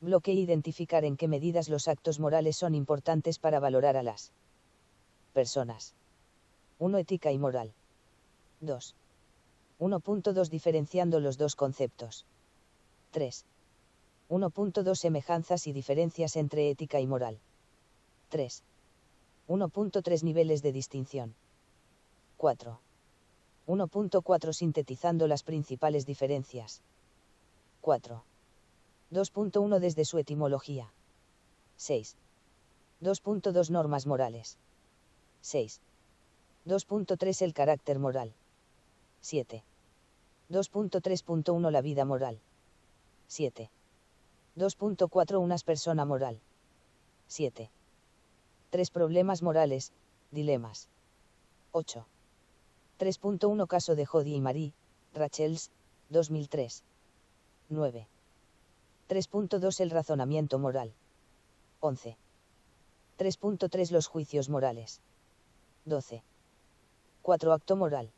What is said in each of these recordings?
Bloque: identificar en qué medidas los actos morales son importantes para valorar a las personas. 1. Ética y moral. 2. 1.2 Diferenciando los dos conceptos. 3. 1.2 Semejanzas y diferencias entre ética y moral. 3. 1.3 Niveles de distinción. 4. 1.4 Sintetizando las principales diferencias. 4. 2.1 Desde su etimología. 6. 2.2 Normas morales. 6. 2.3 El carácter moral. 7. 2.3.1 La vida moral. 7. 2.4 Unas persona moral. 7. 3 Problemas morales, dilemas. 8. 3.1 Caso de Jody y Marie, Rachels, 2003. 9. 3.2 El razonamiento moral. 11. 3.3 Los juicios morales. 12. 4 Acto moral.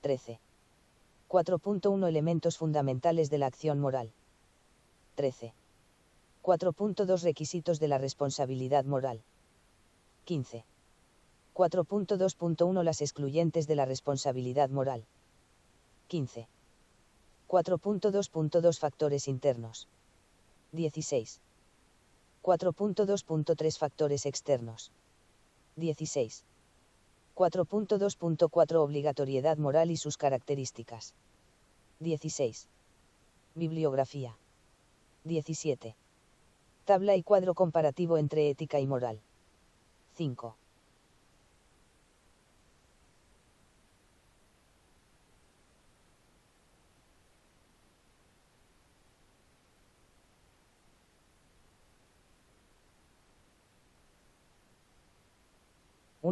13. 4.1 Elementos fundamentales de la acción moral. 13. 4.2 Requisitos de la responsabilidad moral. 15. 4.2.1 Las excluyentes de la responsabilidad moral. 15. 4.2.2 Factores internos. 16. 4.2.3 Factores externos. 16. 4.2.4 Obligatoriedad moral y sus características. 16. Bibliografía. 17. Tabla y cuadro comparativo entre ética y moral. 5.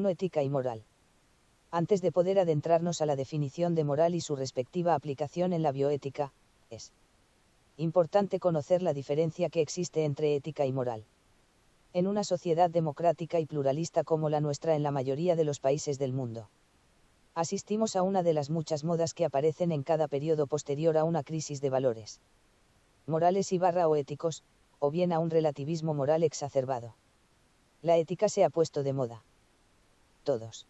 Ética y moral. Antes de poder adentrarnos a la definición de moral y su respectiva aplicación en la bioética, es importante conocer la diferencia que existe entre ética y moral. En una sociedad democrática y pluralista como la nuestra en la mayoría de los países del mundo, asistimos a una de las muchas modas que aparecen en cada periodo posterior a una crisis de valores morales o éticos, o bien a un relativismo moral exacerbado. La ética se ha puesto de moda. Todos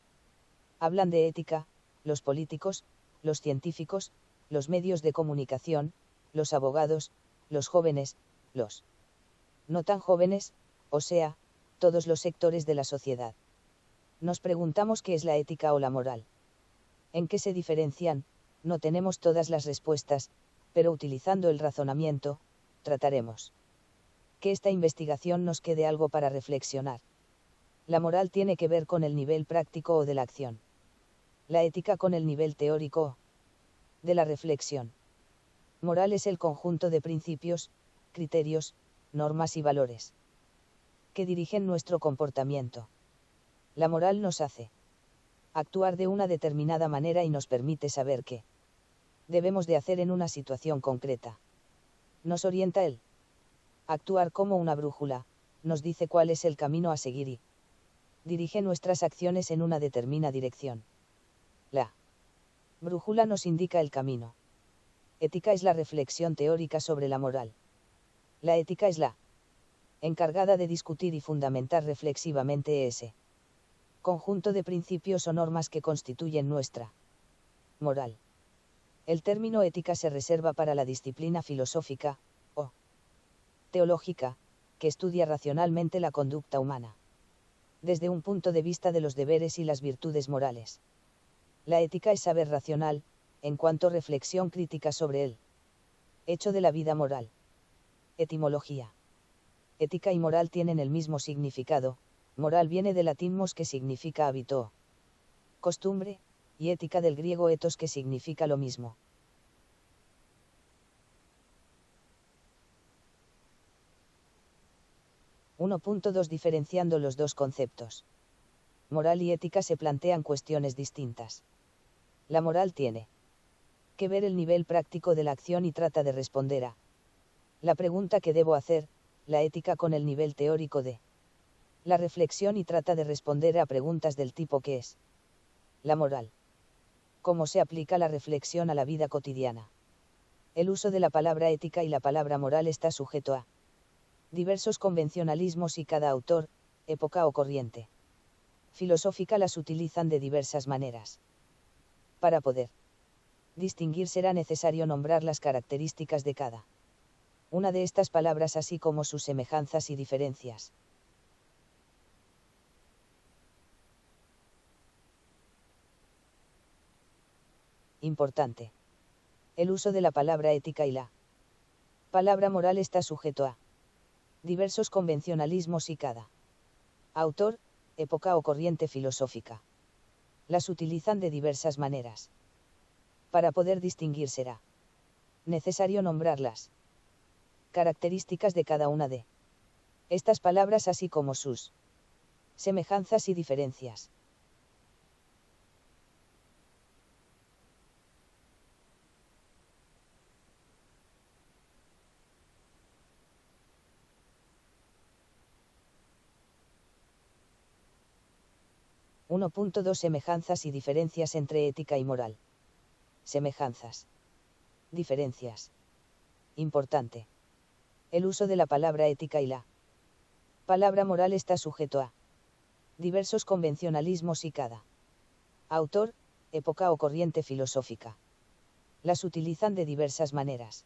hablan de ética, los políticos, los científicos, los medios de comunicación, los abogados, los jóvenes, los no tan jóvenes, o sea, todos los sectores de la sociedad. Nos preguntamos qué es la ética o la moral. ¿En qué se diferencian? No tenemos todas las respuestas, pero utilizando el razonamiento, trataremos que esta investigación nos quede algo para reflexionar. La moral tiene que ver con el nivel práctico o de la acción. La ética con el nivel teórico de la reflexión. Moral es el conjunto de principios, criterios, normas y valores que dirigen nuestro comportamiento. La moral nos hace actuar de una determinada manera y nos permite saber qué debemos de hacer en una situación concreta. Nos orienta el actuar como una brújula, nos dice cuál es el camino a seguir y dirige nuestras acciones en una determinada dirección. La brújula nos indica el camino. Ética es la reflexión teórica sobre la moral. La ética es la encargada de discutir y fundamentar reflexivamente ese conjunto de principios o normas que constituyen nuestra moral. El término ética se reserva para la disciplina filosófica, o teológica, que estudia racionalmente la conducta humana, desde un punto de vista de los deberes y las virtudes morales. La ética es saber racional, en cuanto reflexión crítica sobre el hecho de la vida moral. Etimología. Ética y moral tienen el mismo significado. Moral viene del latín mos, que significa hábito, costumbre, y ética del griego ethos, que significa lo mismo. Diferenciando los dos conceptos. Moral y ética se plantean cuestiones distintas. La moral tiene que ver el nivel práctico de la acción y trata de responder a la pregunta que debo hacer. La ética con el nivel teórico de la reflexión y trata de responder a preguntas del tipo ¿qué es la moral? ¿Cómo se aplica la reflexión a la vida cotidiana? El uso de la palabra ética y la palabra moral está sujeto a Diversos convencionalismos y cada autor, época o corriente filosófica las utilizan de diversas maneras. Para poder distinguir será necesario nombrar las características de cada una de estas palabras así como sus semejanzas y diferencias. Importante. El uso de la palabra ética y la palabra moral está sujeto a diversos convencionalismos y cada autor, época o corriente filosófica las utilizan de diversas maneras. Para poder distinguir será necesario nombrar las características de cada una de estas palabras así como sus semejanzas y diferencias. (1.2) Semejanzas y diferencias entre ética y moral. Semejanzas. Diferencias. Importante. El uso de la palabra ética y la palabra moral está sujeto a diversos convencionalismos y cada autor, época o corriente filosófica las utilizan de diversas maneras.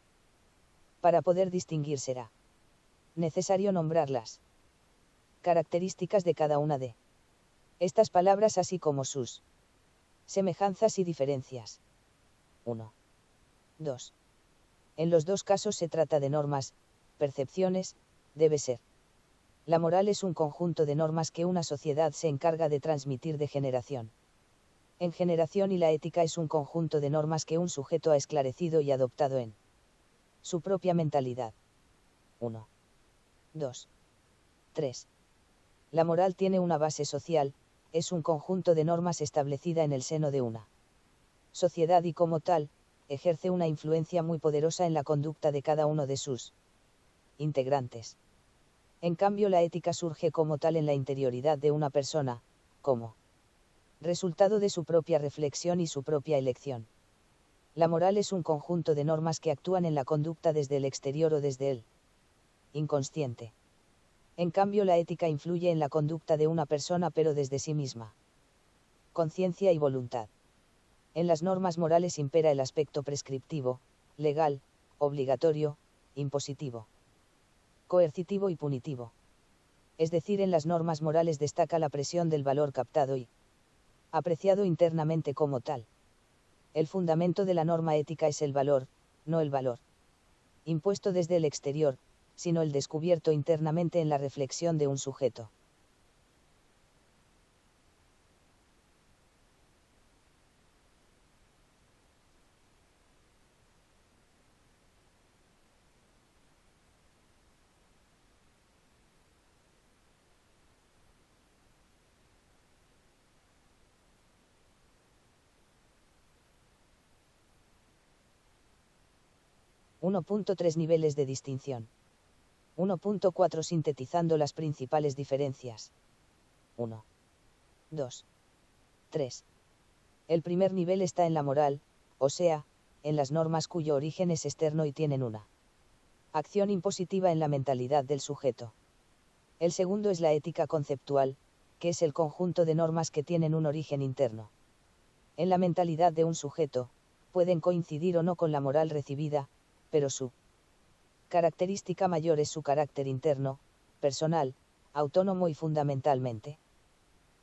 Para poder distinguir será necesario nombrar las características de cada una de estas palabras así como sus semejanzas y diferencias. 1. 2. En los dos casos se trata de normas, percepciones, debe ser. La moral es un conjunto de normas que una sociedad se encarga de transmitir de generación en generación y la ética es un conjunto de normas que un sujeto ha esclarecido y adoptado en su propia mentalidad. 1. 2. 3. La moral tiene una base social, es un conjunto de normas establecida en el seno de una sociedad y como tal, ejerce una influencia muy poderosa en la conducta de cada uno de sus integrantes. En cambio, la ética surge como tal en la interioridad de una persona, como resultado de su propia reflexión y su propia elección. La moral es un conjunto de normas que actúan en la conducta desde el exterior o desde el inconsciente. En cambio, la ética influye en la conducta de una persona pero desde sí misma. Conciencia y voluntad. En las normas morales impera el aspecto prescriptivo, legal, obligatorio, impositivo, coercitivo y punitivo. Es decir, en las normas morales destaca la presión del valor captado y apreciado internamente como tal. El fundamento de la norma ética es el valor, no el valor impuesto desde el exterior, sino el descubierto internamente en la reflexión de un sujeto. (1.3) Niveles de distinción. 1.4 Sintetizando las principales diferencias. 1. 2. 3. El primer nivel está en la moral, o sea, en las normas cuyo origen es externo y tienen una acción impositiva en la mentalidad del sujeto. El segundo es la ética conceptual, que es el conjunto de normas que tienen un origen interno. En la mentalidad de un sujeto, pueden coincidir o no con la moral recibida, pero su característica mayor es su carácter interno, personal, autónomo y fundamentalmente.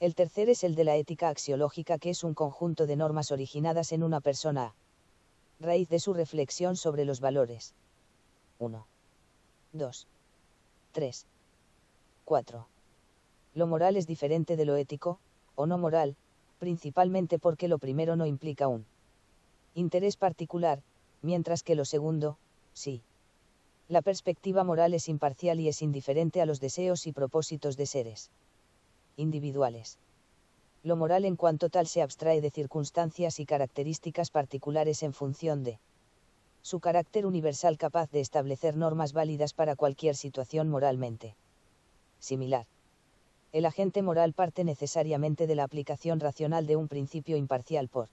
El tercer es el de la ética axiológica, que es un conjunto de normas originadas en una persona a raíz de su reflexión sobre los valores. 1. 2. 3. 4. Lo moral es diferente de lo ético, o no moral, principalmente porque lo primero no implica un interés particular, mientras que lo segundo, sí. La perspectiva moral es imparcial y es indiferente a los deseos y propósitos de seres individuales. Lo moral en cuanto tal se abstrae de circunstancias y características particulares en función de su carácter universal, capaz de establecer normas válidas para cualquier situación moralmente similar. El agente moral parte necesariamente de la aplicación racional de un principio imparcial, por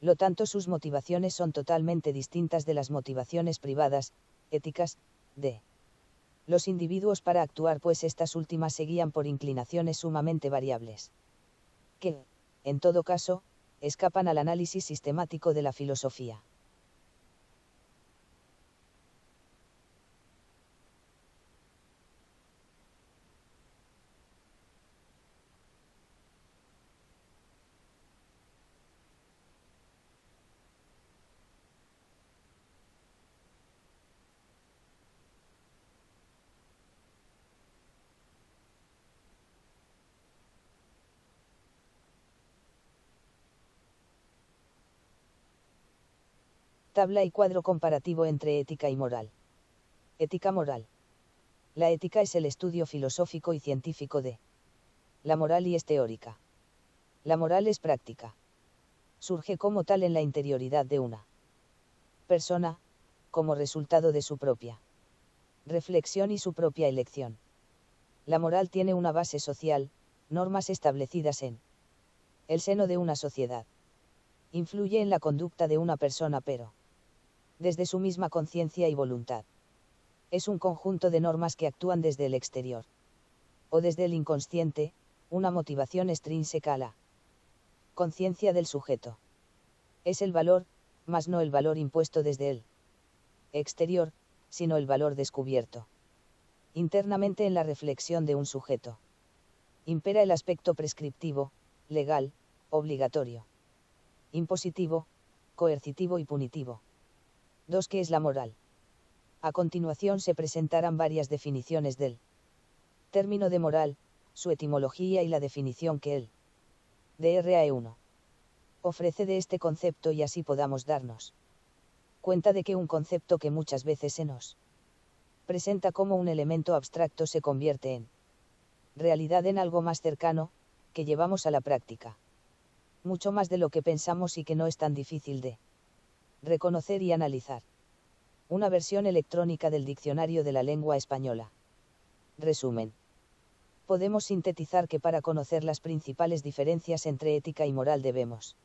lo tanto sus motivaciones son totalmente distintas de las motivaciones privadas, éticas, de los individuos para actuar, pues estas últimas se guían por inclinaciones sumamente variables. Que, en todo caso, escapan al análisis sistemático de la filosofía. Tabla y cuadro comparativo entre ética y moral. Ética moral. La ética es el estudio filosófico y científico de la moral y es teórica. La moral es práctica. Surge como tal en la interioridad de una persona, como resultado de su propia reflexión y su propia elección. La moral tiene una base social, normas establecidas en el seno de una sociedad. Influye en la conducta de una persona, pero desde su misma conciencia y voluntad. Es un conjunto de normas que actúan desde el exterior. O desde el inconsciente, una motivación extrínseca a la conciencia del sujeto. Es el valor, mas no el valor impuesto desde el exterior, sino el valor descubierto internamente en la reflexión de un sujeto. Impera el aspecto prescriptivo, legal, obligatorio, impositivo, coercitivo y punitivo. 2. ¿Qué es la moral? A continuación se presentarán varias definiciones del término de moral, su etimología y la definición que el DRAE1 ofrece de este concepto, y así podamos darnos cuenta de que un concepto que muchas veces se nos presenta como un elemento abstracto se convierte en realidad en algo más cercano, que llevamos a la práctica. Mucho más de lo que pensamos y que no es tan difícil de reconocer y analizar. Una versión electrónica del Diccionario de la Lengua Española. Resumen. Podemos sintetizar que para conocer las principales diferencias entre ética y moral debemos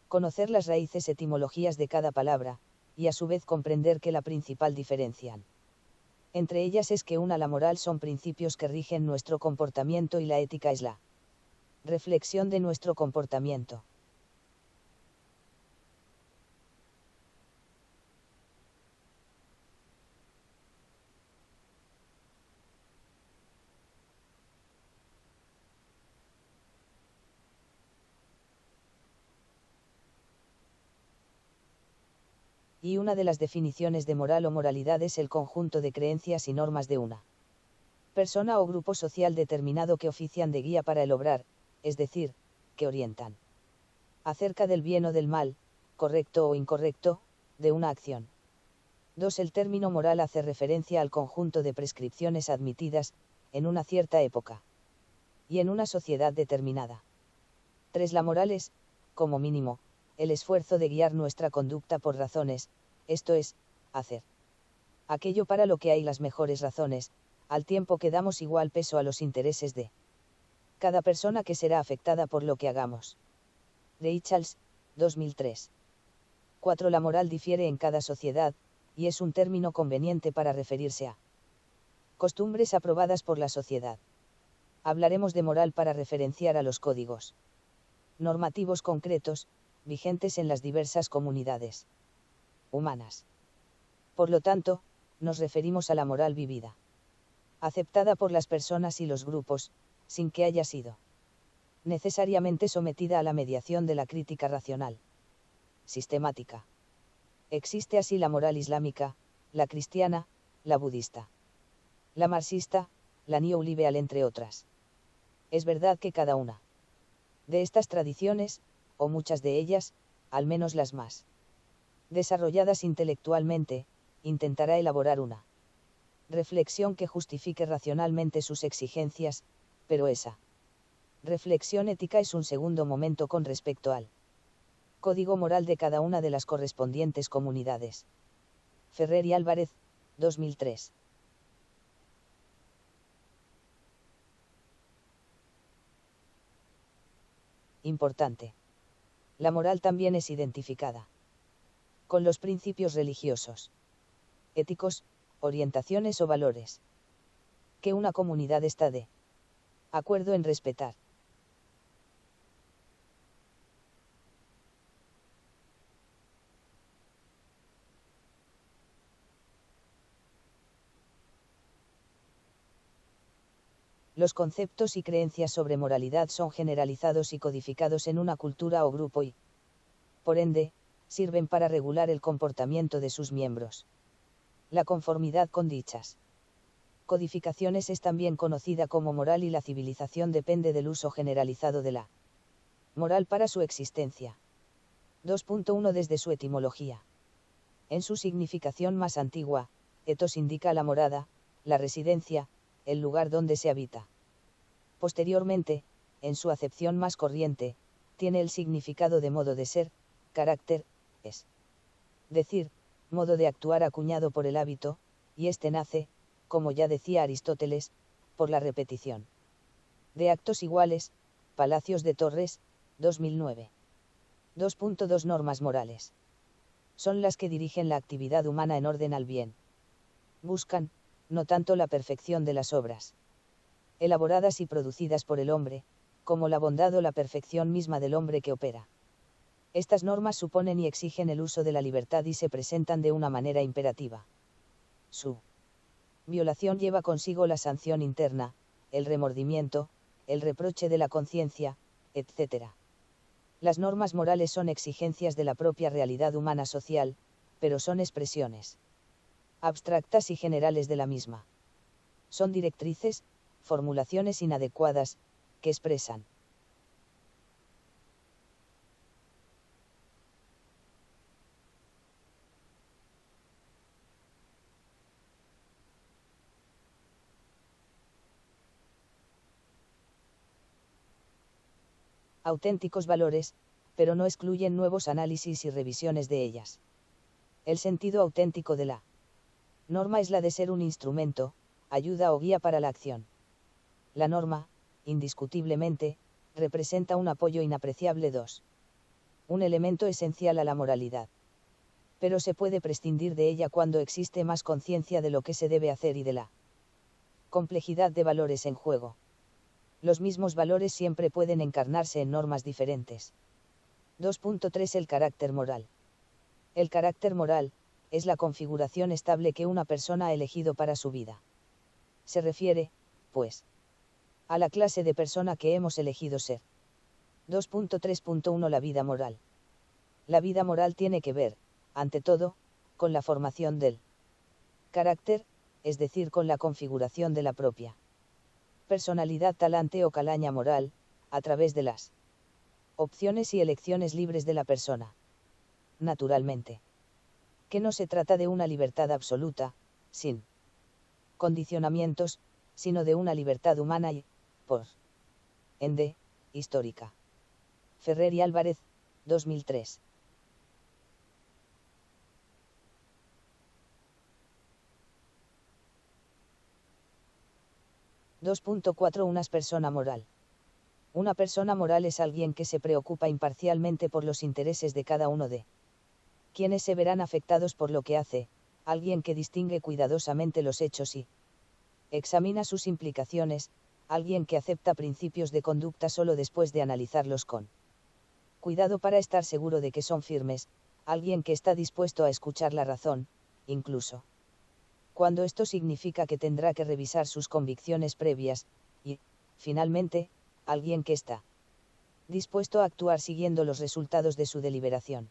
conocer las raíces etimologías de cada palabra, y a su vez comprender que la principal diferencia entre ellas es que la moral son principios que rigen nuestro comportamiento y la ética es la reflexión de nuestro comportamiento. Y una de las definiciones de moral o moralidad es el conjunto de creencias y normas de una persona o grupo social determinado que ofician de guía para el obrar, es decir, que orientan acerca del bien o del mal, correcto o incorrecto, de una acción. 2. El término moral hace referencia al conjunto de prescripciones admitidas, en una cierta época y en una sociedad determinada. 3. La moral es, como mínimo, el esfuerzo de guiar nuestra conducta por razones, esto es, hacer aquello para lo que hay las mejores razones, al tiempo que damos igual peso a los intereses de cada persona que será afectada por lo que hagamos. Reichels, 2003. 4. La moral difiere en cada sociedad, y es un término conveniente para referirse a costumbres aprobadas por la sociedad. Hablaremos de moral para referenciar a los códigos normativos concretos, vigentes en las diversas comunidades humanas. Por lo tanto, nos referimos a la moral vivida, aceptada por las personas y los grupos, sin que haya sido necesariamente sometida a la mediación de la crítica racional sistemática. Existe así la moral islámica, la cristiana, la budista, la marxista, la neoliberal, entre otras. Es verdad que cada una de estas tradiciones, o muchas de ellas, al menos las más desarrolladas intelectualmente, intentará elaborar una reflexión que justifique racionalmente sus exigencias, pero esa reflexión ética es un segundo momento con respecto al código moral de cada una de las correspondientes comunidades. Ferrer y Álvarez, 2003. Importante. La moral también es identificada con los principios religiosos, éticos, orientaciones o valores. Que una comunidad está de acuerdo en respetar. Los conceptos y creencias sobre moralidad son generalizados y codificados en una cultura o grupo y, por ende, sirven para regular el comportamiento de sus miembros. La conformidad con dichas codificaciones es también conocida como moral y la civilización depende del uso generalizado de la moral para su existencia. 2.1 Desde su etimología. En su significación más antigua, ethos indica la morada, la residencia, el lugar donde se habita. Posteriormente, en su acepción más corriente, tiene el significado de modo de ser, carácter, es decir, modo de actuar acuñado por el hábito, y este nace, como ya decía Aristóteles, por la repetición de actos iguales. Palacios de Torres, 2009. 2.2 Normas morales. Son las que dirigen la actividad humana en orden al bien. Buscan, no tanto la perfección de las obras elaboradas y producidas por el hombre, como la bondad o la perfección misma del hombre que opera. Estas normas suponen y exigen el uso de la libertad y se presentan de una manera imperativa. Su violación lleva consigo la sanción interna, el remordimiento, el reproche de la conciencia, etc. Las normas morales son exigencias de la propia realidad humana social, pero son expresiones abstractas y generales de la misma. Son directrices, formulaciones inadecuadas, que expresan auténticos valores, pero no excluyen nuevos análisis y revisiones de ellas. El sentido auténtico de la norma es la de ser un instrumento, ayuda o guía para la acción. La norma, indiscutiblemente, representa un apoyo inapreciable. 2. Un elemento esencial a la moralidad. Pero se puede prescindir de ella cuando existe más conciencia de lo que se debe hacer y de la complejidad de valores en juego. Los mismos valores siempre pueden encarnarse en normas diferentes. 2.3 El carácter moral. El carácter moral es la configuración estable que una persona ha elegido para su vida. Se refiere, pues, a la clase de persona que hemos elegido ser. 2.3.1 La vida moral. La vida moral tiene que ver, ante todo, con la formación del carácter, es decir, con la configuración de la propia personalidad, talante o calaña moral, a través de las opciones y elecciones libres de la persona. Naturalmente, que no se trata de una libertad absoluta, sin condicionamientos, sino de una libertad humana y, por ende, histórica. Ferrer y Álvarez, 2003. Una persona moral. Una persona moral es alguien que se preocupa imparcialmente por los intereses de cada uno de quienes se verán afectados por lo que hace, alguien que distingue cuidadosamente los hechos y examina sus implicaciones, alguien que acepta principios de conducta solo después de analizarlos con cuidado para estar seguro de que son firmes, alguien que está dispuesto a escuchar la razón, incluso cuando esto significa que tendrá que revisar sus convicciones previas, y, finalmente, alguien que está dispuesto a actuar siguiendo los resultados de su deliberación.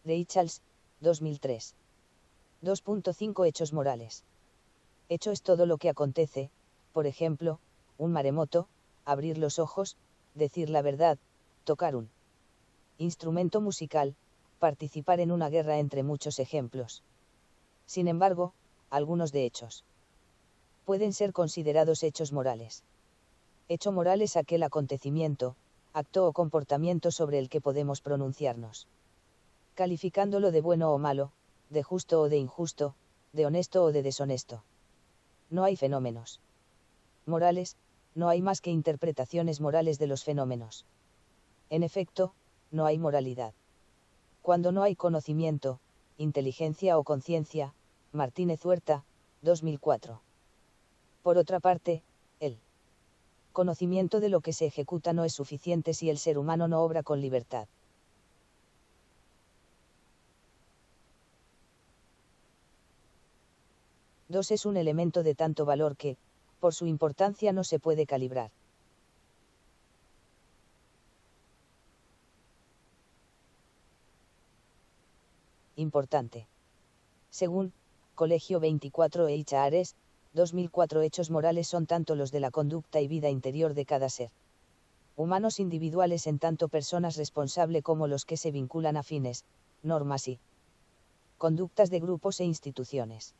Reichels, 2003. 2.5 Hechos morales. Hecho es todo lo que acontece, por ejemplo, un maremoto, abrir los ojos, decir la verdad, tocar un instrumento musical, participar en una guerra, entre muchos ejemplos. Sin embargo, algunos de hechos pueden ser considerados hechos morales. Hecho moral es aquel acontecimiento, acto o comportamiento sobre el que podemos pronunciarnos, calificándolo de bueno o malo, de justo o de injusto, de honesto o de deshonesto. No hay fenómenos morales, no hay más que interpretaciones morales de los fenómenos. En efecto, no hay moralidad cuando no hay conocimiento, inteligencia o conciencia. Martínez Huerta, 2004. Por otra parte, el conocimiento de lo que se ejecuta no es suficiente si el ser humano no obra con libertad. Dos es un elemento de tanto valor que, por su importancia, no se puede calibrar. Importante. Según Colegio 24 Ares, 2004 hechos morales son tanto los de la conducta y vida interior de cada ser humanos individuales en tanto personas responsable como los que se vinculan a fines, normas y conductas de grupos e instituciones.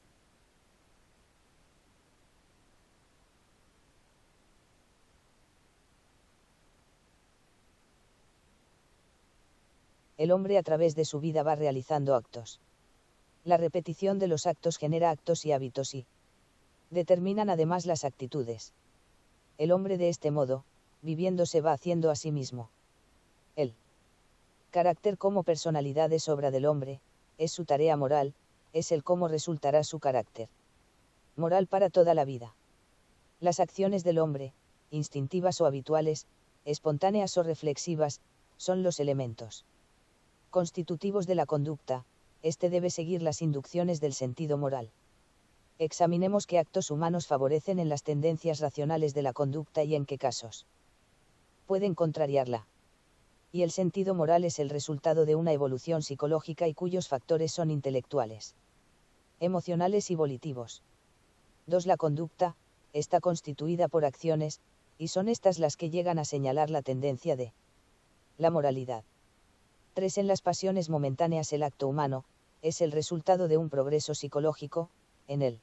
El hombre a través de su vida va realizando actos. La repetición de los actos genera actos y hábitos y determinan además las actitudes. El hombre de este modo, viviendo se va haciendo a sí mismo. El carácter como personalidad es obra del hombre, es su tarea moral, es el cómo resultará su carácter moral para toda la vida. Las acciones del hombre, instintivas o habituales, espontáneas o reflexivas, son los elementos constitutivos de la conducta. Este debe seguir las inducciones del sentido moral. Examinemos qué actos humanos favorecen en las tendencias racionales de la conducta y en qué casos pueden contrariarla. Y el sentido moral es el resultado de una evolución psicológica y cuyos factores son intelectuales, emocionales y volitivos. 2. La conducta está constituida por acciones, y son estas las que llegan a señalar la tendencia de la moralidad. 3. En las pasiones momentáneas el acto humano es el resultado de un progreso psicológico, en el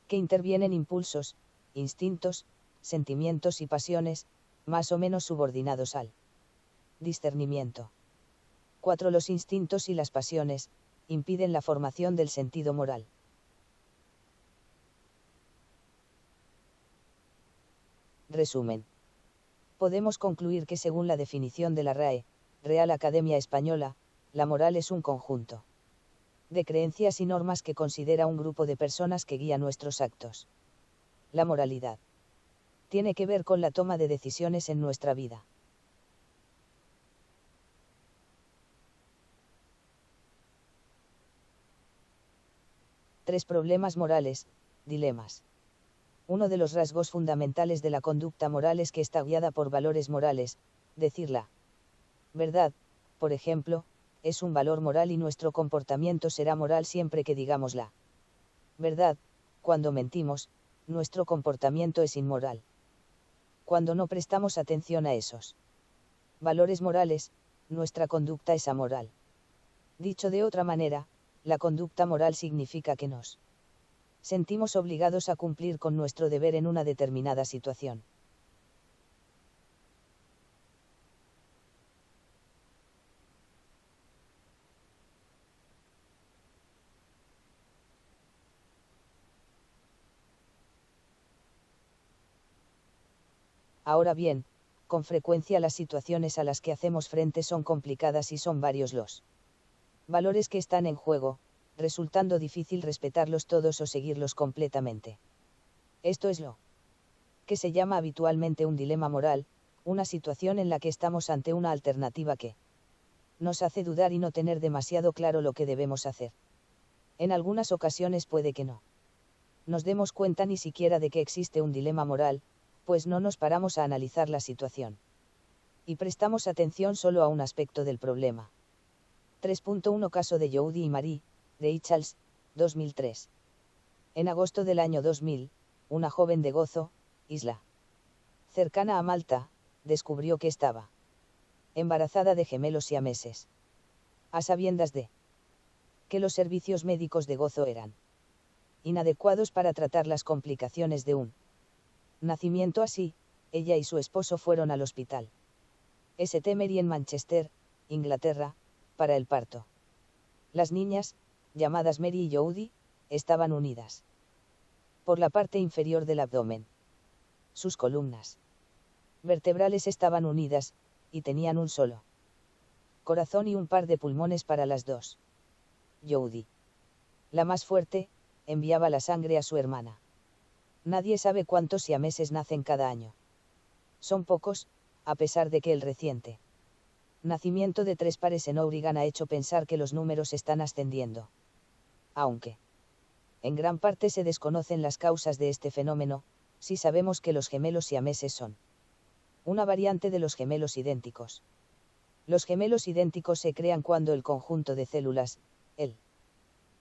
que intervienen impulsos, instintos, sentimientos y pasiones, más o menos subordinados al discernimiento. 4. Los instintos y las pasiones impiden la formación del sentido moral. Resumen. Podemos concluir que según la definición de la RAE, Real Academia Española, la moral es un conjunto de creencias y normas que considera un grupo de personas que guía nuestros actos. La moralidad tiene que ver con la toma de decisiones en nuestra vida. Tres problemas morales, dilemas. Uno de los rasgos fundamentales de la conducta moral es que está guiada por valores morales, decirla verdad, por ejemplo, es un valor moral y nuestro comportamiento será moral siempre que digamos la verdad. Cuando mentimos, nuestro comportamiento es inmoral. Cuando no prestamos atención a esos valores morales, nuestra conducta es amoral. Dicho de otra manera, la conducta moral significa que nos sentimos obligados a cumplir con nuestro deber en una determinada situación. Ahora bien, con frecuencia las situaciones a las que hacemos frente son complicadas y son varios los valores que están en juego, resultando difícil respetarlos todos o seguirlos completamente. Esto es lo que se llama habitualmente un dilema moral, una situación en la que estamos ante una alternativa que nos hace dudar y no tener demasiado claro lo que debemos hacer. En algunas ocasiones puede que no nos demos cuenta ni siquiera de que existe un dilema moral, pues no nos paramos a analizar la situación. Y prestamos atención solo a un aspecto del problema. 3.1 Caso de Jody y Marie, de Charles, 2003. En agosto del año 2000, una joven de Gozo, isla cercana a Malta, descubrió que estaba embarazada de gemelos siameses. A sabiendas de que los servicios médicos de Gozo eran inadecuados para tratar las complicaciones de un nacimiento así, ella y su esposo fueron al hospital St. Mary en Manchester, Inglaterra, para el parto. Las niñas, llamadas Mary y Jody, estaban unidas por la parte inferior del abdomen. Sus columnas vertebrales estaban unidas, y tenían un solo corazón y un par de pulmones para las dos. Jody, la más fuerte, enviaba la sangre a su hermana Nadie sabe cuántos siameses nacen cada año. Son pocos, a pesar de que el reciente nacimiento de 3 pares en Oregon ha hecho pensar que los números están ascendiendo. Aunque en gran parte se desconocen las causas de este fenómeno, sí sabemos que los gemelos siameses son una variante de los gemelos idénticos. Los gemelos idénticos se crean cuando el conjunto de células, el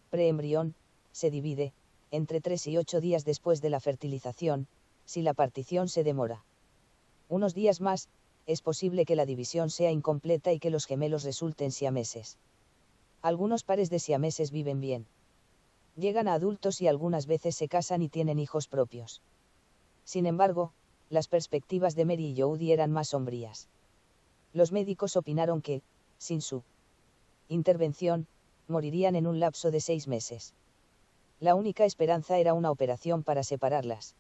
preembrión, se divide, entre 3 y 8 días después de la fertilización, si la partición se demora unos días más, es posible que la división sea incompleta y que los gemelos resulten siameses. Algunos pares de siameses viven bien. Llegan a adultos y algunas veces se casan y tienen hijos propios. Sin embargo, las perspectivas de Mary y Jodie eran más sombrías. Los médicos opinaron que, sin su intervención, morirían en un lapso de 6 meses. La única esperanza era una operación para separarlas.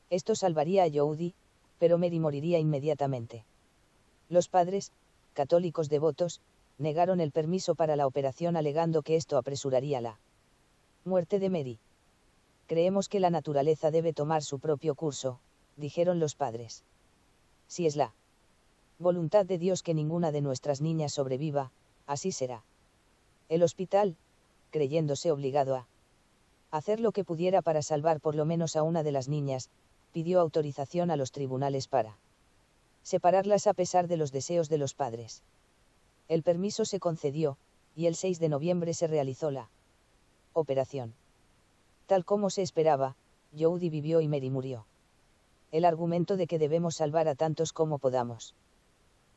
Esto salvaría a Jodie, pero Mary moriría inmediatamente. Los padres, católicos devotos, negaron el permiso para la operación alegando que esto apresuraría la muerte de Mary. Creemos que la naturaleza debe tomar su propio curso, dijeron los padres. Si es la voluntad de Dios que ninguna de nuestras niñas sobreviva, así será. El hospital, creyéndose obligado a hacer lo que pudiera para salvar por lo menos a una de las niñas, pidió autorización a los tribunales para separarlas a pesar de los deseos de los padres. El permiso se concedió, y el 6 de noviembre se realizó la operación. Tal como se esperaba, Jodie vivió y Mary murió. El argumento de que debemos salvar a tantos como podamos.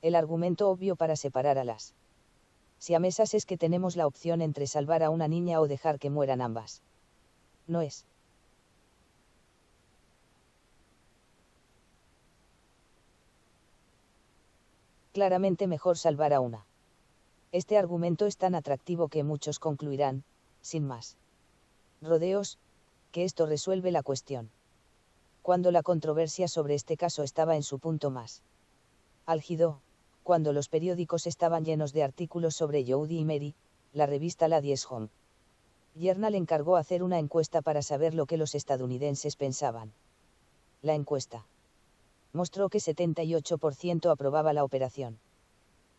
El argumento obvio para separar a las siamesas es que tenemos la opción entre salvar a una niña o dejar que mueran ambas. No es claramente mejor salvar a una. Este argumento es tan atractivo que muchos concluirán, sin más rodeos, que esto resuelve la cuestión. Cuando la controversia sobre este caso estaba en su punto más álgido, cuando los periódicos estaban llenos de artículos sobre Jodie y Mary, la revista Ladies Home Journal encargó hacer una encuesta para saber lo que los estadounidenses pensaban. La encuesta mostró que 78% aprobaba la operación.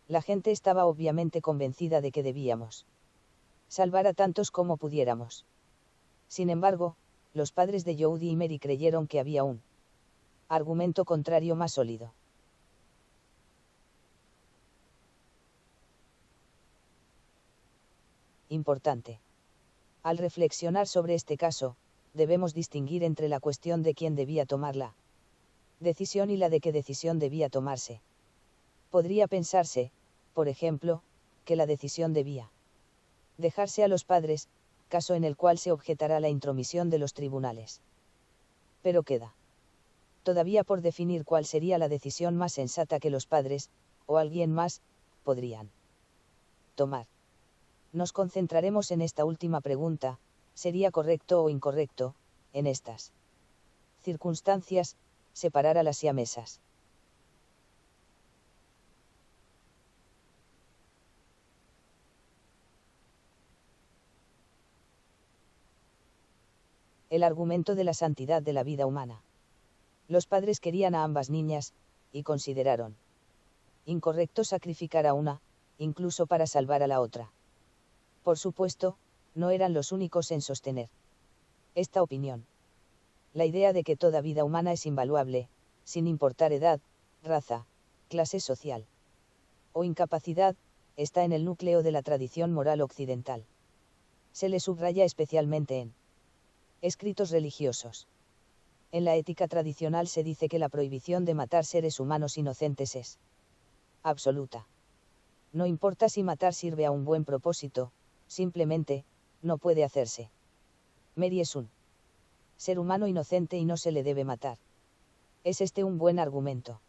La gente estaba obviamente convencida de que debíamos salvar a tantos como pudiéramos. Sin embargo, los padres de Jodie y Mary creyeron que había un argumento contrario más sólido. Importante. Al reflexionar sobre este caso, debemos distinguir entre la cuestión de quién debía tomar la decisión y la de qué decisión debía tomarse. Podría pensarse, por ejemplo, que la decisión debía dejarse a los padres, caso en el cual se objetará la intromisión de los tribunales. Pero queda todavía por definir cuál sería la decisión más sensata que los padres, o alguien más, podrían tomar. Nos concentraremos en esta última pregunta: ¿sería correcto o incorrecto, en estas circunstancias, separar a las siamesas? El argumento de la santidad de la vida humana. Los padres querían a ambas niñas, y consideraron incorrecto sacrificar a una, incluso para salvar a la otra. Por supuesto, no eran los únicos en sostener esta opinión. La idea de que toda vida humana es invaluable, sin importar edad, raza, clase social o incapacidad, está en el núcleo de la tradición moral occidental. Se le subraya especialmente en escritos religiosos. En la ética tradicional se dice que la prohibición de matar seres humanos inocentes es absoluta. No importa si matar sirve a un buen propósito, simplemente, no puede hacerse. Mary es un ser humano inocente y no se le debe matar. ¿Es este un buen argumento?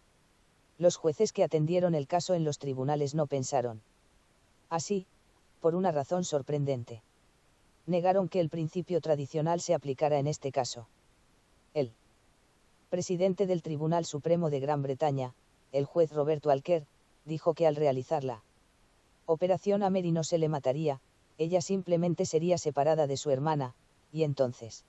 Los jueces que atendieron el caso en los tribunales no pensaron así, por una razón sorprendente. Negaron que el principio tradicional se aplicara en este caso. El presidente del Tribunal Supremo de Gran Bretaña, el juez Roberto Alker, dijo que al realizar la operación a Mary no se le mataría, ella simplemente sería separada de su hermana, y entonces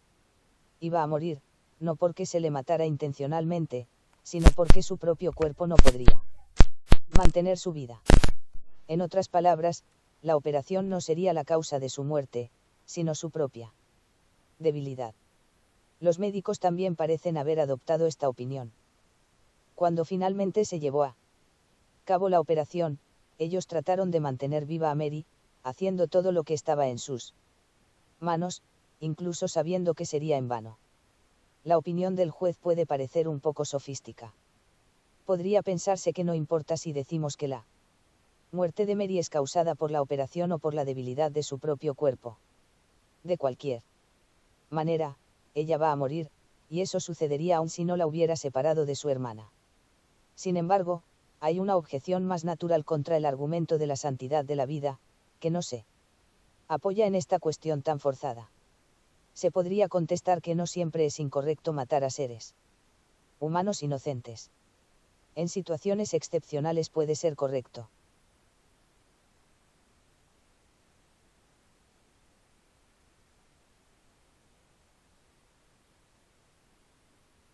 iba a morir, no porque se le matara intencionalmente, sino porque su propio cuerpo no podría mantener su vida. En otras palabras, la operación no sería la causa de su muerte, sino su propia debilidad. Los médicos también parecen haber adoptado esta opinión. Cuando finalmente se llevó a cabo la operación, ellos trataron de mantener viva a Mary, haciendo todo lo que estaba en sus manos, incluso sabiendo que sería en vano. La opinión del juez puede parecer un poco sofística. Podría pensarse que no importa si decimos que la muerte de Mary es causada por la operación o por la debilidad de su propio cuerpo. De cualquier manera, ella va a morir, y eso sucedería aun si no la hubiera separado de su hermana. Sin embargo, hay una objeción más natural contra el argumento de la santidad de la vida, que no se apoya en esta cuestión tan forzada. Se podría contestar que no siempre es incorrecto matar a seres humanos inocentes. En situaciones excepcionales puede ser correcto.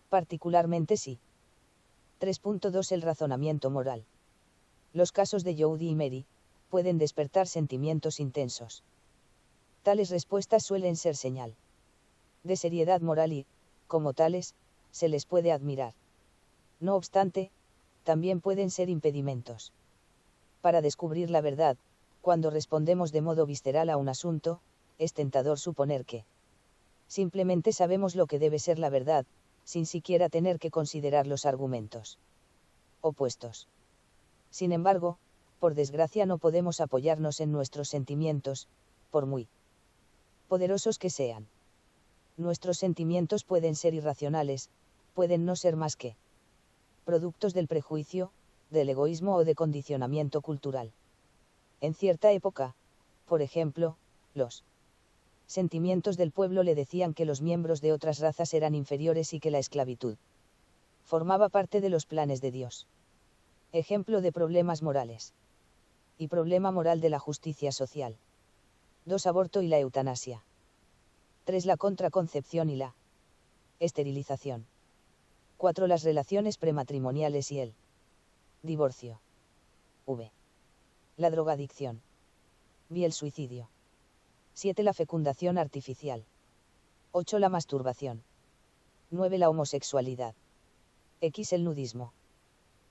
Particularmente sí. 3.2 El razonamiento moral. Los casos de Jody y Mary pueden despertar sentimientos intensos. Tales respuestas suelen ser señal de seriedad moral y, como tales, se les puede admirar. No obstante, también pueden ser impedimentos. Para descubrir la verdad, cuando respondemos de modo visceral a un asunto, es tentador suponer que simplemente sabemos lo que debe ser la verdad, sin siquiera tener que considerar los argumentos opuestos. Sin embargo, por desgracia no podemos apoyarnos en nuestros sentimientos, por muy poderosos que sean. Nuestros sentimientos pueden ser irracionales, pueden no ser más que productos del prejuicio, del egoísmo o de condicionamiento cultural. En cierta época, por ejemplo, los sentimientos del pueblo le decían que los miembros de otras razas eran inferiores y que la esclavitud formaba parte de los planes de Dios. Ejemplo de problemas morales. Y problema moral de la justicia social. 2. Aborto y la eutanasia. 3. La contraconcepción y la esterilización. 4. Las relaciones prematrimoniales y el divorcio. V. La drogadicción. V. El suicidio. 7. La fecundación artificial. 8. La masturbación. 9. La homosexualidad. X. El nudismo.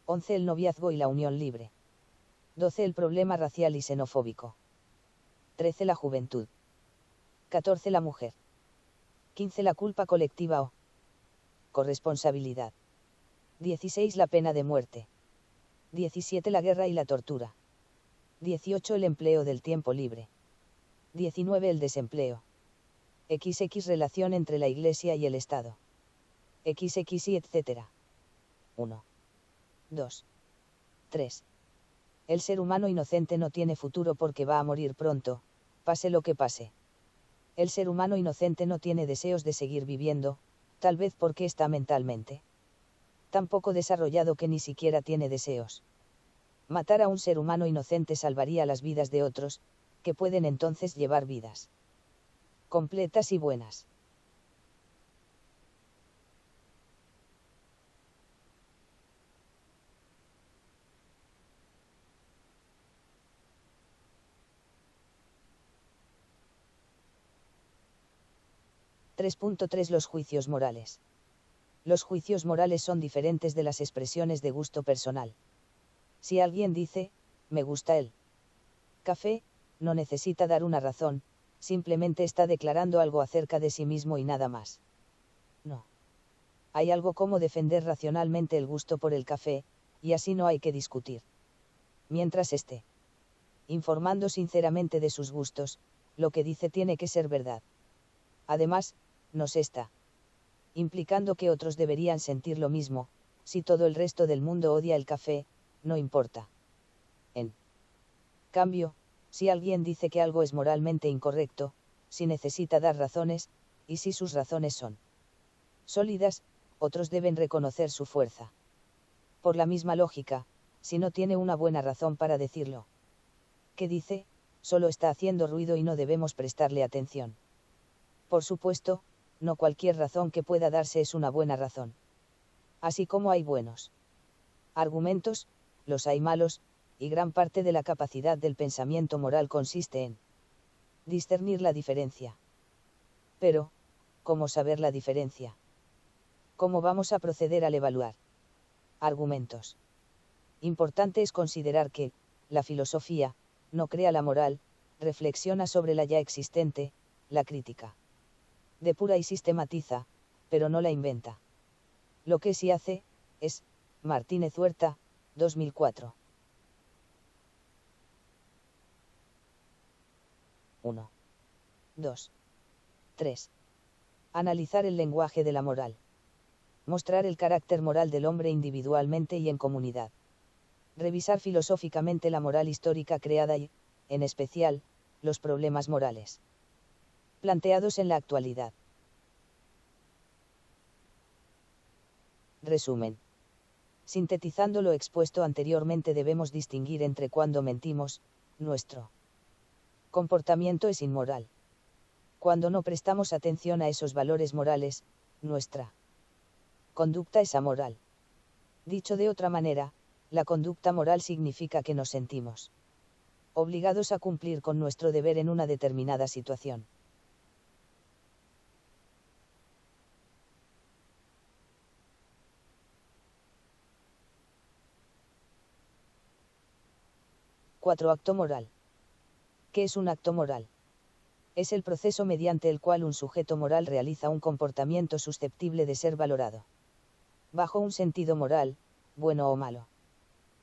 11. El noviazgo y la unión libre. 12. El problema racial y xenofóbico. 13. La juventud. 14. La mujer. 15. La culpa colectiva o corresponsabilidad. 16. La pena de muerte. 17. La guerra y la tortura. 18. El empleo del tiempo libre. 19. El desempleo. XX. Relación entre la Iglesia y el Estado. XX y etc. 1. 2. 3. El ser humano inocente no tiene futuro porque va a morir pronto, pase lo que pase. El ser humano inocente no tiene deseos de seguir viviendo, tal vez porque está mentalmente tan poco desarrollado que ni siquiera tiene deseos. Matar a un ser humano inocente salvaría las vidas de otros, que pueden entonces llevar vidas completas y buenas. (3.3) Los juicios morales. Los juicios morales son diferentes de las expresiones de gusto personal. Si alguien dice, me gusta el café, no necesita dar una razón, simplemente está declarando algo acerca de sí mismo y nada más. No. Hay algo como defender racionalmente el gusto por el café, y así no hay que discutir. Mientras esté informando sinceramente de sus gustos, lo que dice tiene que ser verdad. Además, no se está implicando que otros deberían sentir lo mismo, si todo el resto del mundo odia el café, no importa. En cambio, si alguien dice que algo es moralmente incorrecto, si necesita dar razones, y si sus razones son sólidas, otros deben reconocer su fuerza. Por la misma lógica, si no tiene una buena razón para decirlo que dice, solo está haciendo ruido y no debemos prestarle atención. Por supuesto, no cualquier razón que pueda darse es una buena razón. Así como hay buenos argumentos, los hay malos, y gran parte de la capacidad del pensamiento moral consiste en discernir la diferencia. Pero, ¿cómo saber la diferencia? ¿Cómo vamos a proceder al evaluar argumentos? Importante es considerar que, la filosofía, no crea la moral, reflexiona sobre la ya existente, la crítica. Depura y sistematiza, pero no la inventa. Lo que sí hace, es, Martínez Huerta, 2004. 1. 2. 3. Analizar el lenguaje de la moral. Mostrar el carácter moral del hombre individualmente y en comunidad. Revisar filosóficamente la moral histórica creada y, en especial, los problemas morales planteados en la actualidad. Resumen. Sintetizando lo expuesto anteriormente, debemos distinguir entre cuando mentimos, nuestro comportamiento es inmoral. Cuando no prestamos atención a esos valores morales, nuestra conducta es amoral. Dicho de otra manera, la conducta moral significa que nos sentimos obligados a cumplir con nuestro deber en una determinada situación. Acto moral. ¿Qué es un acto moral? Es el proceso mediante el cual un sujeto moral realiza un comportamiento susceptible de ser valorado bajo un sentido moral, bueno o malo.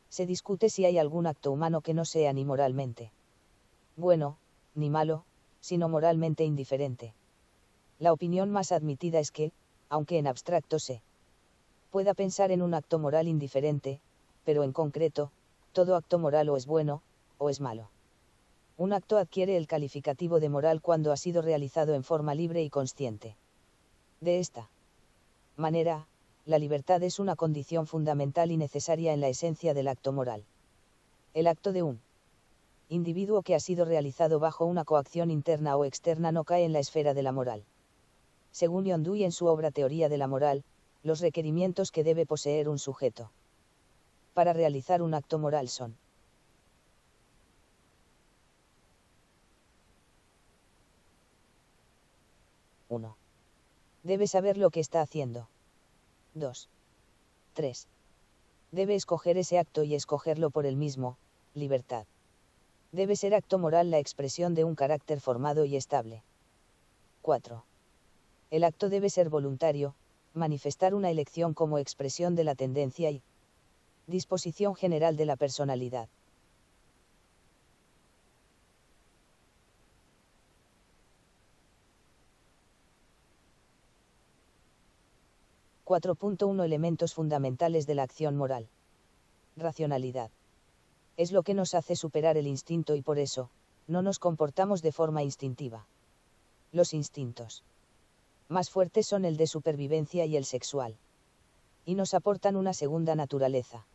Se discute si hay algún acto humano que no sea ni moralmente bueno, ni malo, sino moralmente indiferente. La opinión más admitida es que, aunque en abstracto se pueda pensar en un acto moral indiferente, pero en concreto, todo acto moral o es bueno, o es malo. Un acto adquiere el calificativo de moral cuando ha sido realizado en forma libre y consciente. De esta manera, la libertad es una condición fundamental y necesaria en la esencia del acto moral. El acto de un individuo que ha sido realizado bajo una coacción interna o externa no cae en la esfera de la moral. Según John Dewey en su obra Teoría de la Moral, los requerimientos que debe poseer un sujeto para realizar un acto moral son: 1. Debe saber lo que está haciendo. 2. 3. Debe escoger ese acto y escogerlo por él mismo, libertad. Debe ser acto moral la expresión de un carácter formado y estable. 4. El acto debe ser voluntario, manifestar una elección como expresión de la tendencia y disposición general de la personalidad. 4.1 Elementos fundamentales de la acción moral. Racionalidad. Es lo que nos hace superar el instinto y por eso, no nos comportamos de forma instintiva. Los instintos más fuertes son el de supervivencia y el sexual. Y nos aportan una segunda naturaleza.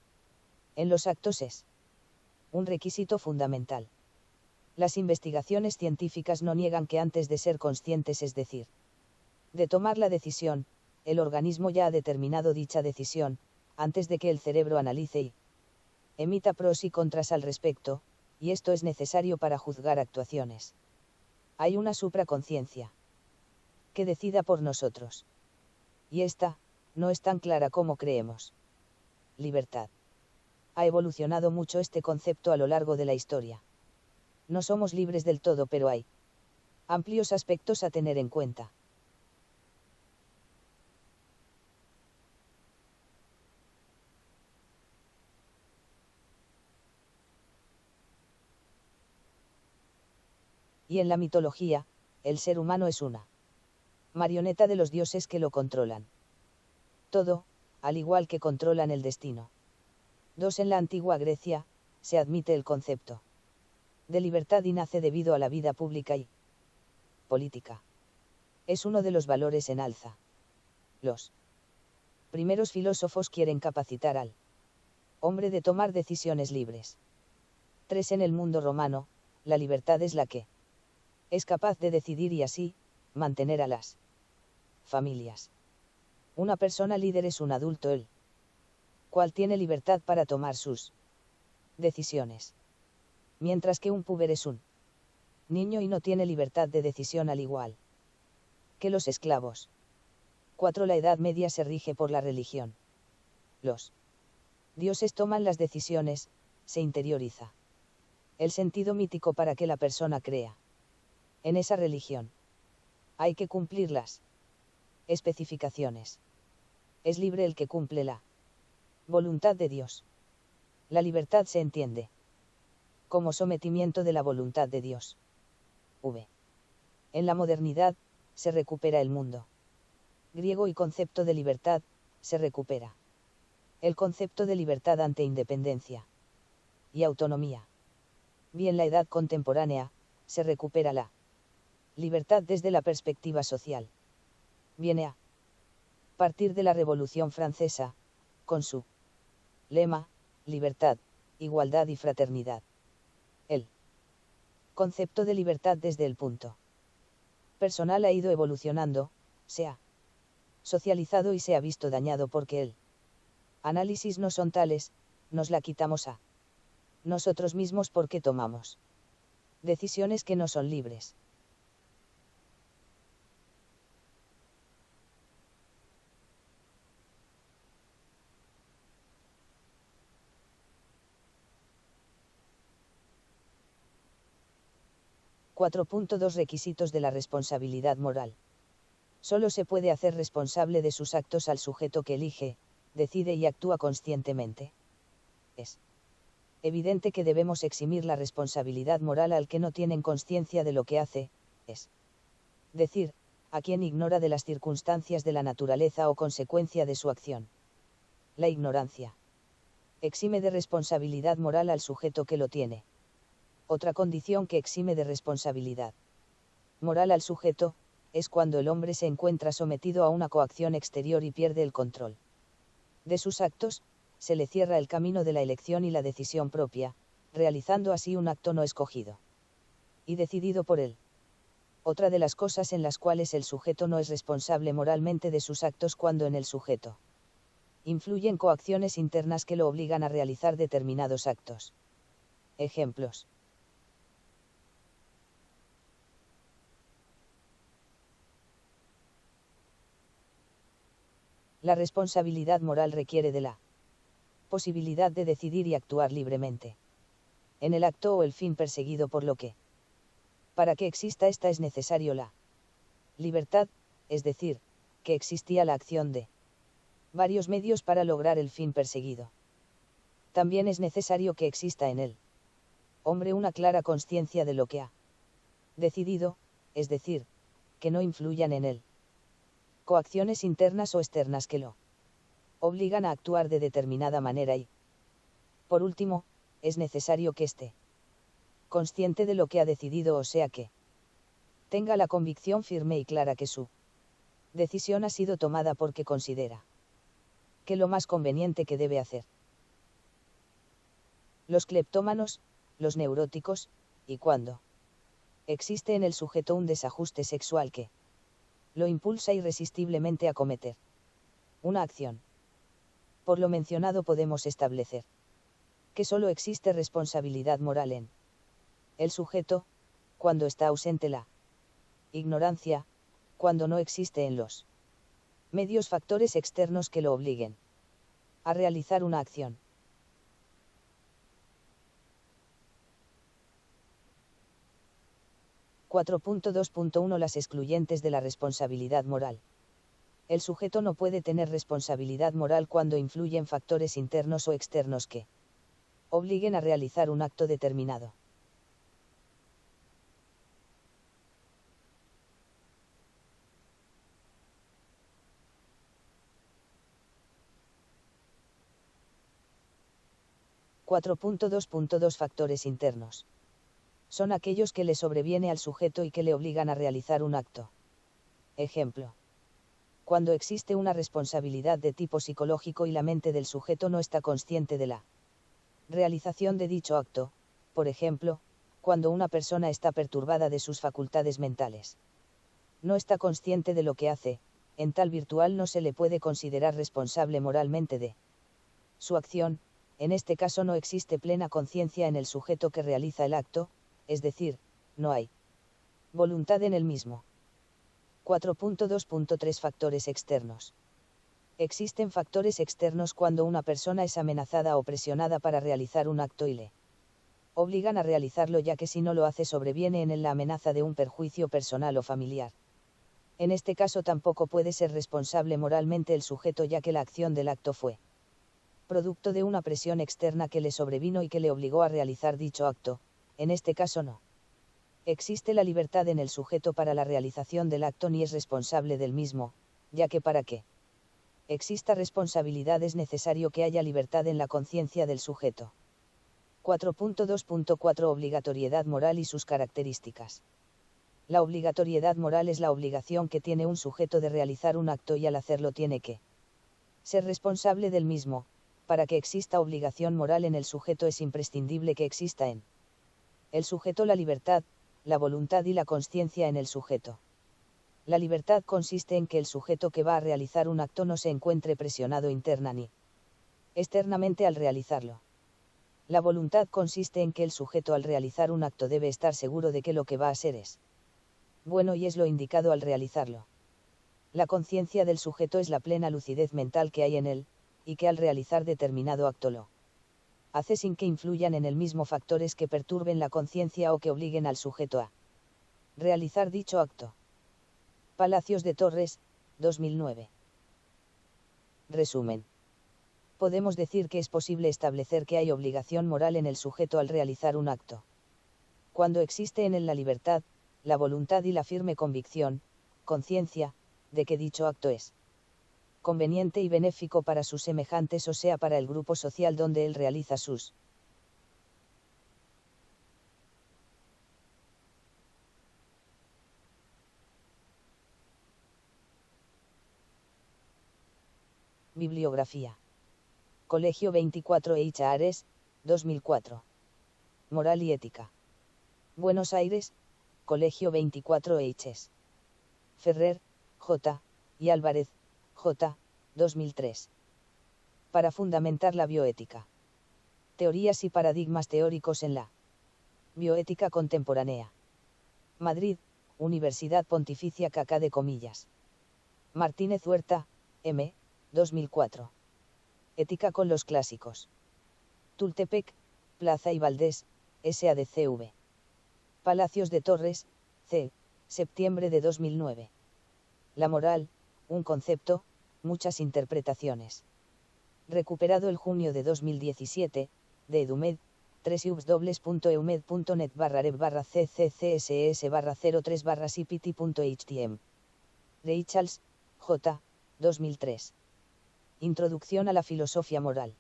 En los actos es un requisito fundamental. Las investigaciones científicas no niegan que antes de ser conscientes, es decir, de tomar la decisión, el organismo ya ha determinado dicha decisión, antes de que el cerebro analice y emita pros y contras al respecto, y esto es necesario para juzgar actuaciones. Hay una supraconciencia que decida por nosotros. Y esta, no es tan clara como creemos. Libertad. Ha evolucionado mucho este concepto a lo largo de la historia. No somos libres del todo, pero hay amplios aspectos a tener en cuenta. Y en la mitología, el ser humano es una marioneta de los dioses que lo controlan todo, al igual que controlan el destino. 2. En la antigua Grecia, se admite el concepto de libertad y nace debido a la vida pública y política. Es uno de los valores en alza. Los primeros filósofos quieren capacitar al hombre de tomar decisiones libres. 3. En el mundo romano, la libertad es la que es capaz de decidir y así, mantener a las familias. Una persona líder es un adulto el cual tiene libertad para tomar sus decisiones. Mientras que un puber es un niño y no tiene libertad de decisión al igual que los esclavos. 4. La Edad Media se rige por la religión. Los dioses toman las decisiones, se interioriza el sentido mítico para que la persona crea en esa religión. Hay que cumplir las especificaciones. Es libre el que cumple la voluntad de Dios. La libertad se entiende como sometimiento de la voluntad de Dios. V. En la modernidad, se recupera el mundo griego y concepto de libertad, se recupera el concepto de libertad ante independencia y autonomía. Bien, la edad contemporánea, se recupera la libertad desde la perspectiva social. Viene a partir de la Revolución Francesa, con su lema, libertad, igualdad y fraternidad. El concepto de libertad desde el punto personal ha ido evolucionando, se ha socializado y se ha visto dañado porque el análisis no son tales, nos la quitamos a nosotros mismos porque tomamos decisiones que no son libres. (4.2) Requisitos de la responsabilidad moral. Solo se puede hacer responsable de sus actos al sujeto que elige, decide y actúa conscientemente. Es evidente que debemos eximir la responsabilidad moral al que no tienen consciencia de lo que hace, es decir, a quien ignora de las circunstancias de la naturaleza o consecuencia de su acción. La ignorancia exime de responsabilidad moral al sujeto que lo tiene. Otra condición que exime de responsabilidad moral al sujeto, es cuando el hombre se encuentra sometido a una coacción exterior y pierde el control de sus actos, se le cierra el camino de la elección y la decisión propia, realizando así un acto no escogido y decidido por él. Otra de las cosas en las cuales el sujeto no es responsable moralmente de sus actos cuando en el sujeto influyen coacciones internas que lo obligan a realizar determinados actos. Ejemplos. La responsabilidad moral requiere de la posibilidad de decidir y actuar libremente en el acto o el fin perseguido, por lo que, para que exista esta, es necesario la libertad, es decir, que existía la acción de varios medios para lograr el fin perseguido. También es necesario que exista en él hombre una clara conciencia de lo que ha decidido, es decir, que no influyan en él coacciones internas o externas que lo obligan a actuar de determinada manera y, por último, es necesario que esté consciente de lo que ha decidido, o sea que tenga la convicción firme y clara que su decisión ha sido tomada porque considera que lo más conveniente que debe hacer. Los cleptómanos, los neuróticos, y cuando existe en el sujeto un desajuste sexual que lo impulsa irresistiblemente a cometer una acción. Por lo mencionado podemos establecer que solo existe responsabilidad moral en el sujeto, cuando está ausente la ignorancia, cuando no existe en los medios factores externos que lo obliguen a realizar una acción. (4.2.1) Las excluyentes de la responsabilidad moral. El sujeto no puede tener responsabilidad moral cuando influyen factores internos o externos que obliguen a realizar un acto determinado. (4.2.2) Factores internos. Son aquellos que le sobreviene al sujeto y que le obligan a realizar un acto. Ejemplo. Cuando existe una responsabilidad de tipo psicológico y la mente del sujeto no está consciente de la realización de dicho acto, por ejemplo, cuando una persona está perturbada de sus facultades mentales. No está consciente de lo que hace, en tal virtual no se le puede considerar responsable moralmente de su acción. En este caso no existe plena conciencia en el sujeto que realiza el acto, es decir, no hay voluntad en el mismo. 4.2.3 Factores externos. Existen factores externos cuando una persona es amenazada o presionada para realizar un acto y le obligan a realizarlo, ya que si no lo hace sobreviene en él la amenaza de un perjuicio personal o familiar. En este caso tampoco puede ser responsable moralmente el sujeto, ya que la acción del acto fue producto de una presión externa que le sobrevino y que le obligó a realizar dicho acto. En este caso no existe la libertad en el sujeto para la realización del acto ni es responsable del mismo, ya que para que exista responsabilidad es necesario que haya libertad en la conciencia del sujeto. 4.2.4 Obligatoriedad moral y sus características. La obligatoriedad moral es la obligación que tiene un sujeto de realizar un acto y al hacerlo tiene que ser responsable del mismo. Para que exista obligación moral en el sujeto es imprescindible que exista en el sujeto la libertad, la voluntad y la consciencia en el sujeto. La libertad consiste en que el sujeto que va a realizar un acto no se encuentre presionado interna ni externamente al realizarlo. La voluntad consiste en que el sujeto al realizar un acto debe estar seguro de que lo que va a hacer es bueno y es lo indicado al realizarlo. La conciencia del sujeto es la plena lucidez mental que hay en él, y que al realizar determinado acto lo hace sin que influyan en el mismo factores que perturben la conciencia o que obliguen al sujeto a realizar dicho acto. Palacios de Torres, 2009. Resumen. Podemos decir que es posible establecer que hay obligación moral en el sujeto al realizar un acto cuando existe en él la libertad, la voluntad y la firme convicción, conciencia, de que dicho acto es conveniente y benéfico para sus semejantes, o sea, para el grupo social donde él realiza sus Bibliografía. Colegio 24 H. Ares, 2004. Moral y ética. Buenos Aires, Colegio 24 H. Ferrer, J. y Álvarez, J. 2003. Para fundamentar la bioética. Teorías y paradigmas teóricos en la bioética contemporánea. Madrid, Universidad Pontificia Cacá de Comillas. Martínez Huerta, M. 2004. Ética con los clásicos. Tultepec, Plaza y Valdés, SADCV. Palacios de Torres, C. Septiembre de 2009. La moral, un concepto, muchas interpretaciones. Recuperado el junio de 2017, de Edumed, www.eumed.net/reb/cccs/03/cpt.htm. Reichals, J. 2003. Introducción a la filosofía moral.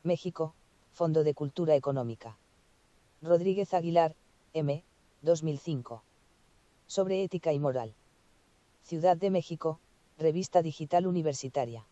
México, Fondo de Cultura Económica. Rodríguez Aguilar, M. 2005. Sobre ética y moral. Ciudad de México, Revista Digital Universitaria.